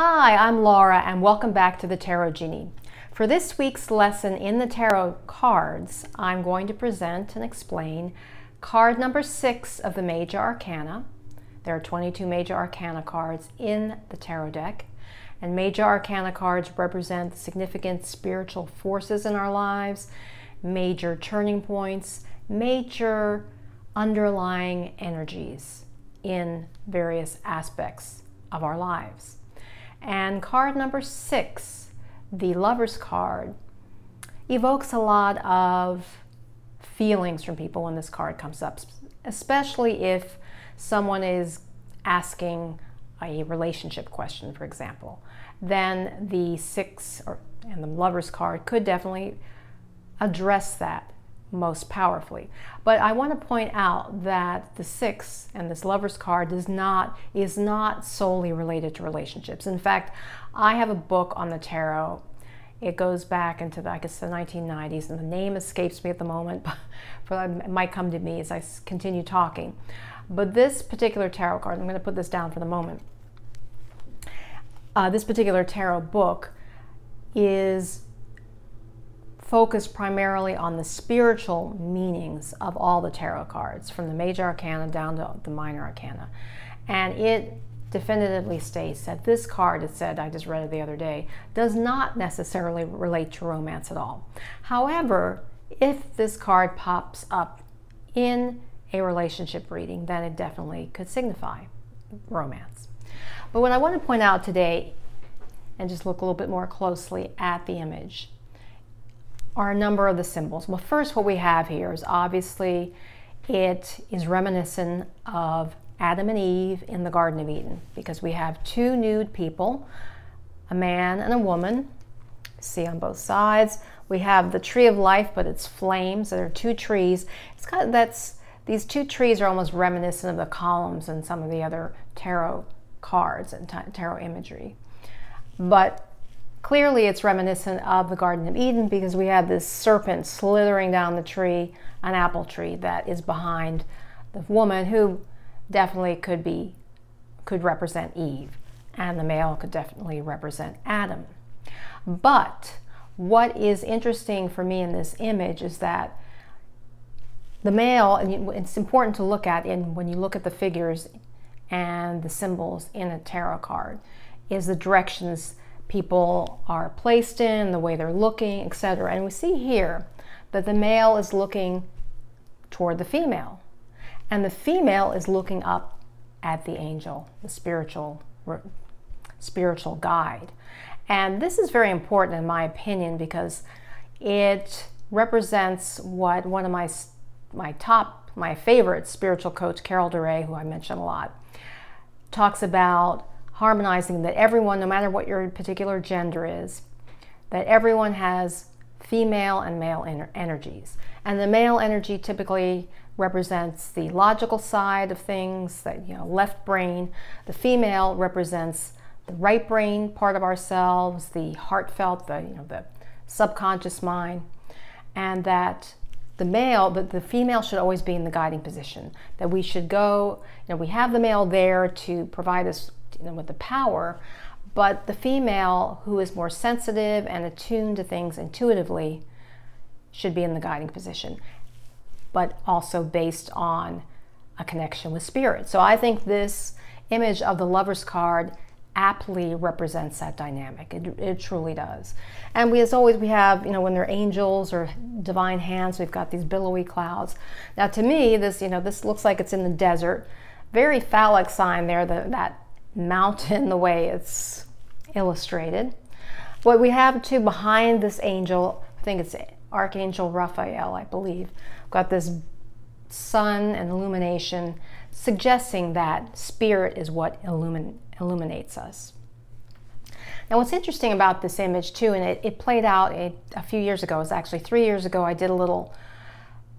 Hi, I'm Laura and welcome back to the Tarot Genie. For this week's lesson in the tarot cards, I'm going to present and explain card number 6 of the Major Arcana. There are 22 Major Arcana cards in the tarot deck, and Major Arcana cards represent significant spiritual forces in our lives, major turning points, major underlying energies in various aspects of our lives. And card number 6, the Lover's card, evokes a lot of feelings from people when this card comes up, especially if someone is asking a relationship question, for example. Then the 6 and the Lover's card could definitely address that most powerfully. But I want to point out that the 6 and this Lover's card is not solely related to relationships. In fact, I have a book on the tarot. It goes back into the 1990s, and the name escapes me at the moment, but it might come to me as I continue talking. But this particular tarot card, I'm going to put this down for the moment. This particular tarot book is focused primarily on the spiritual meanings of all the tarot cards, from the Major Arcana down to the Minor Arcana. And it definitively states that this card, it said, I just read it the other day, does not necessarily relate to romance at all. However, if this card pops up in a relationship reading, then it definitely could signify romance. But what I want to point out today, and just look a little bit more closely at the image, are a number of the symbols. Well, first, what we have here is obviously it is reminiscent of Adam and Eve in the Garden of Eden, because we have two nude people, a man and a woman, see on both sides. We have the tree of life, but it's flames. There are two trees. It's kind of, these two trees are almost reminiscent of the columns and some of the other tarot cards and tarot imagery. But clearly it's reminiscent of the Garden of Eden, because we have this serpent slithering down the tree, an apple tree that is behind the woman, who definitely could represent Eve, and the male could definitely represent Adam. But what is interesting for me in this image is that the male, and it's important to look at when you look at the figures and the symbols in a tarot card, is the directions people are placed in, the way they're looking, etc. And we see here that the male is looking toward the female, and the female is looking up at the angel, the spiritual guide. And this is very important in my opinion, because it represents what one of my favorite spiritual coach, Carol Duray, who I mention a lot, talks about harmonizing, that everyone, no matter what your particular gender is, that everyone has female and male energies. And the male energy typically represents the logical side of things, that, left brain. The female represents the right brain part of ourselves, the heartfelt, the subconscious mind. And that the female should always be in the guiding position. That we should go, we have the male there to provide us with the power, but the female, who is more sensitive and attuned to things intuitively, should be in the guiding position, but also based on a connection with spirit. So I think this image of the Lover's card aptly represents that dynamic. It truly does. And as always, we have, when they're angels or divine hands, we've got these billowy clouds. Now, to me, this looks like it's in the desert. Very phallic sign there, that mountain, the way it's illustrated. What we have too behind this angel, I think it's Archangel Raphael, I believe, got this sun and illumination, suggesting that spirit is what illuminates us. Now, what's interesting about this image too, and it played out a few years ago, it was actually 3 years ago, I did a little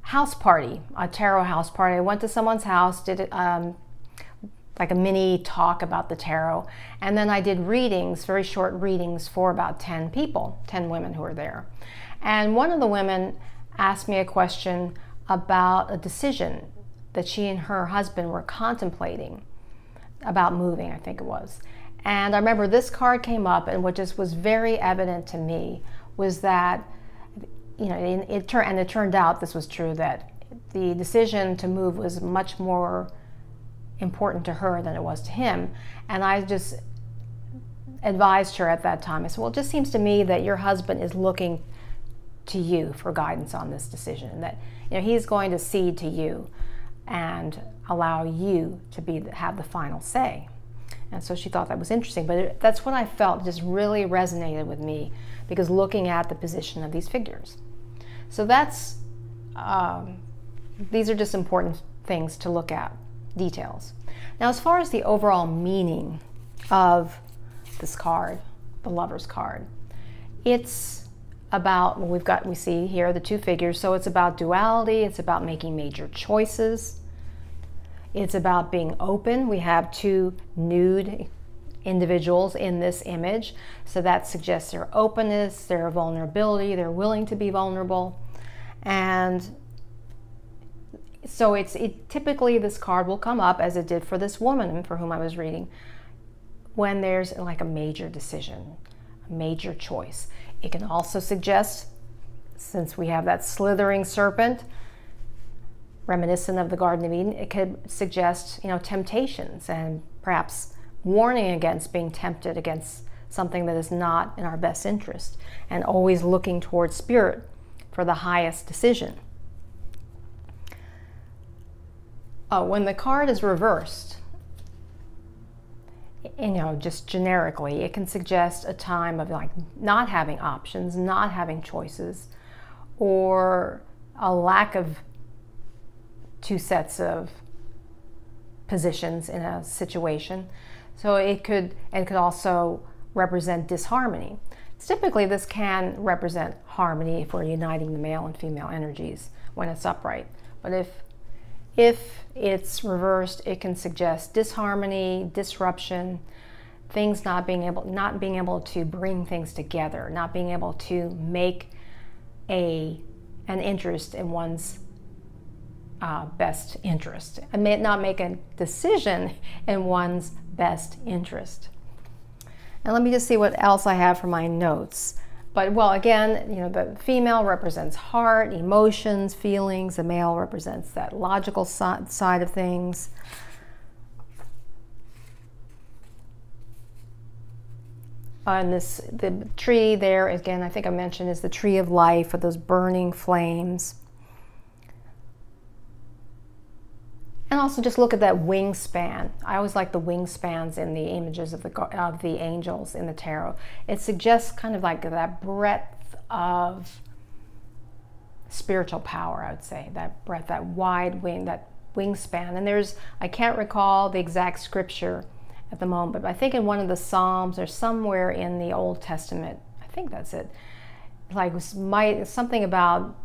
house party, a tarot house party. I went to someone's house, did it like a mini talk about the tarot, and then I did readings, very short readings, for about 10 people, 10 women who were there. And one of the women asked me a question about a decision that she and her husband were contemplating about moving, I think it was. And I remember this card came up, and what just was very evident to me was that, it turned out this was true, that the decision to move was much more important to her than it was to him. And I just advised her at that time. I said, well, it just seems to me that your husband is looking to you for guidance on this decision, that he's going to cede to you and allow you to have the final say. And so she thought that was interesting, but that's what I felt just really resonated with me, because looking at the position of these figures. So these are just important things to look at, details. Now, as far as the overall meaning of this card, the Lover's card, it's about, we see here the two figures, so it's about duality, it's about making major choices. It's about being open. We have two nude individuals in this image, so that suggests their openness, their vulnerability, they're willing to be vulnerable. And so typically this card will come up, as it did for this woman for whom I was reading, when there's like a major decision, a major choice. It can also suggest, since we have that slithering serpent, reminiscent of the Garden of Eden, it could suggest, temptations and perhaps warning against being tempted against something that is not in our best interest, and always looking towards spirit for the highest decision. When the card is reversed, just generically, it can suggest a time of like not having options, not having choices, or a lack of two sets of positions in a situation. So it could also represent disharmony. Typically this can represent harmony if we're uniting the male and female energies when it's upright. But if it's reversed, it can suggest disharmony, disruption, things not being able to bring things together, not being able to make an interest in one's best interest, and may not make a decision in one's best interest. And let me just see what else I have for my notes. But well, again, the female represents heart, emotions, feelings. The male represents that logical side of things. And the tree there, again, I think I mentioned, is the tree of life, with those burning flames. And also just look at that wingspan. I always like the wingspans in the images of the angels in the tarot. It suggests kind of like that breadth of spiritual power, I would say. That breadth, that wide wing, that wingspan. And I can't recall the exact scripture at the moment, but I think in one of the Psalms or somewhere in the Old Testament, I think that's it, like something about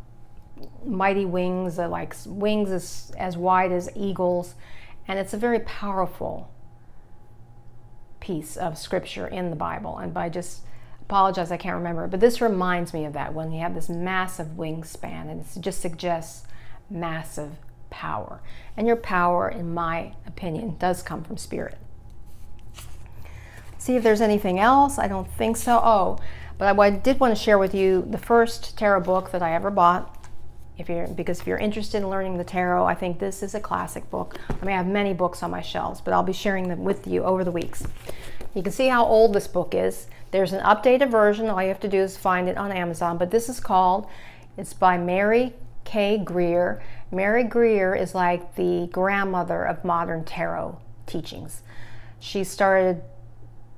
mighty wings, like wings as wide as eagles. And it's a very powerful piece of scripture in the Bible. And I just apologize, I can't remember, but this reminds me of that, when you have this massive wingspan, and it just suggests massive power. And your power, in my opinion, does come from spirit. See if there's anything else. I don't think so. But I did want to share with you the first tarot book that I ever bought. Because if you're interested in learning the tarot, I think this is a classic book. I have many books on my shelves, but I'll be sharing them with you over the weeks. You can see how old this book is. There's an updated version. All you have to do is find it on Amazon. But this is it's by Mary K. Greer. Mary Greer is like the grandmother of modern tarot teachings. She started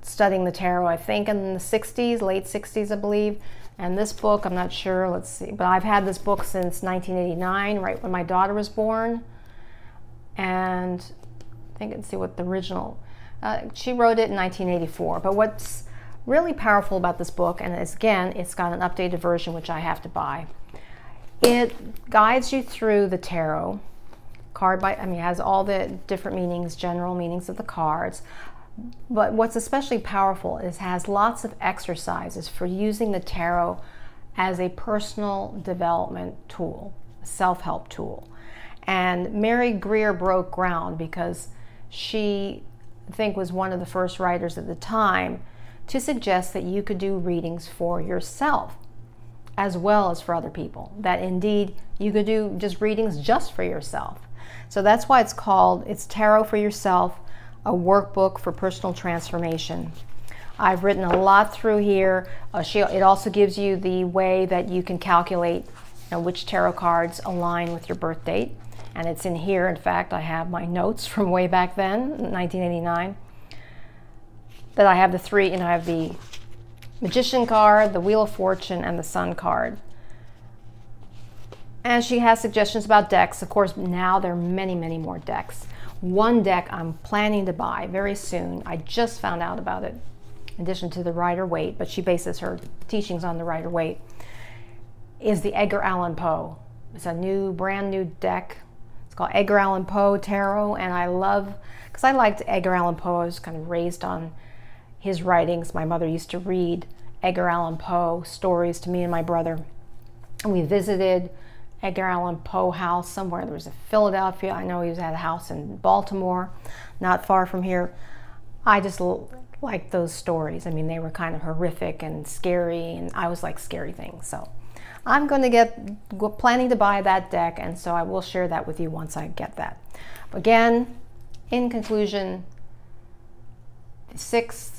studying the tarot, I think, in the 60s, late 60s, I believe. And this book, I'm not sure, let's see, but I've had this book since 1989, right when my daughter was born. And I think, let's see what the original, she wrote it in 1984. But what's really powerful about this book, and it's got an updated version, which I have to buy. It guides you through the tarot, it has all the different meanings, general meanings of the cards. But what's especially powerful is it has lots of exercises for using the tarot as a personal development tool, a self-help tool. And Mary Greer broke ground because she think was one of the first writers at the time to suggest that you could do readings for yourself as well as for other people, that indeed you could do just readings just for yourself. So that's why it's Tarot for Yourself, a workbook for personal transformation. I've written a lot through here. It also gives you the way that you can calculate which tarot cards align with your birth date. And it's in here. In fact, I have my notes from way back then, 1989, that I have the three, I have the Magician card, the Wheel of Fortune, and the Sun card. And she has suggestions about decks. Of course, now there are many, many more decks. One deck I'm planning to buy very soon. I just found out about it, in addition to the Rider-Waite, but she bases her teachings on the Rider-Waite, is the Edgar Allan Poe. It's a brand new deck. It's called Edgar Allan Poe Tarot, and I love, because I liked Edgar Allan Poe. I was kind of raised on his writings. My mother used to read Edgar Allan Poe stories to me and my brother. And we visited Edgar Allan Poe house somewhere. There was a Philadelphia. I know he had a house in Baltimore, not far from here. I just liked those stories. I mean, they were kind of horrific and scary, and I always like scary things. So I'm going to planning to buy that deck, and so I will share that with you once I get that. Again, in conclusion, the sixth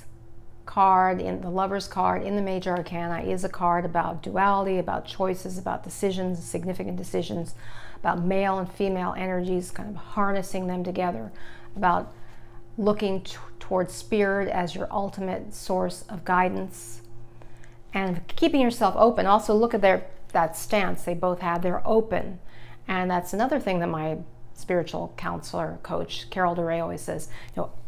card, in the Lover's card in the Major Arcana, is a card about duality, about choices, about decisions, significant decisions, about male and female energies, kind of harnessing them together, about looking towards spirit as your ultimate source of guidance, and keeping yourself open. Also look at that stance they both have. They're open, and that's another thing that my spiritual counselor coach Carol DeRay always says,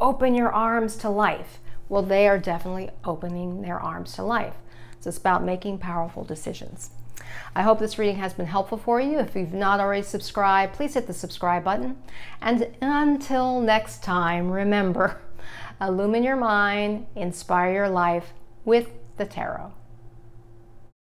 open your arms to life. Well, they are definitely opening their arms to life. So it's about making powerful decisions. I hope this reading has been helpful for you. If you've not already subscribed, please hit the subscribe button. And until next time, remember, illumine your mind, inspire your life with the tarot.